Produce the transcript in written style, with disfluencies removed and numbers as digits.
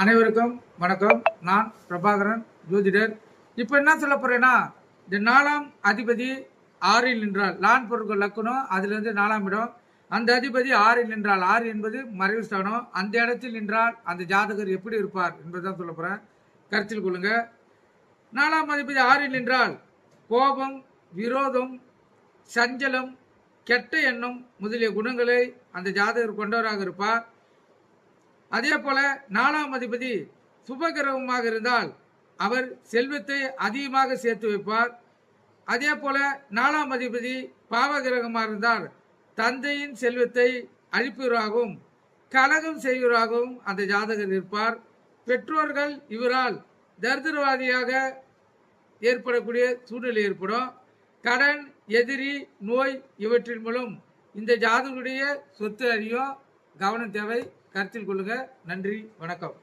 அனைவருக்கும் வணக்கம். நான் பிரபாகரன், ஜோதிடர். இப்போ என்ன சொல்ல போறேன்னா, இந்த 4ஆம் அதிபதி 6இல் நின்றால், லான் பொருட்கள் லக்கணம், அதுலேருந்து 4ஆம் இடம். அந்த அதிபதி 6இல் நின்றால், 6 என்பது மறைவு ஸ்தானம். அந்த இடத்தில் நின்றால் அந்த ஜாதகர் எப்படி இருப்பார் என்பதுதான் சொல்ல போறேன். கருத்தில் கொள்ளுங்க. 4ஆம் அதிபதி 6இல் நின்றால் கோபம், விரோதம், சஞ்சலம், கெட்ட எண்ணம் முதலிய குணங்களை அந்த ஜாதகர் கொண்டவராக இருப்பார். அதே போல 4ஆம் அதிபதி சுபகிரகமாக இருந்தால் அவர் செல்வத்தை அதிகமாக சேர்த்து வைப்பார். அதே போல 4ஆம் அதிபதி பாவகிரகமாக இருந்தால் தந்தையின் செல்வத்தை அழிப்பவராகவும் கலகம் செய்வராகவும் அந்த ஜாதகர் இருப்பார். பெற்றோர்கள் இவரால் தரித்திரவாதியாக ஏற்படக்கூடிய சூழ்நிலை ஏற்படும். கடன், எதிரி, நோய் இவற்றின் மூலம் இந்த ஜாதகருடைய சொத்து அழியும். கவனம் தேவை. கருத்தில் கொள்ளுங்க. நன்றி, வணக்கம்.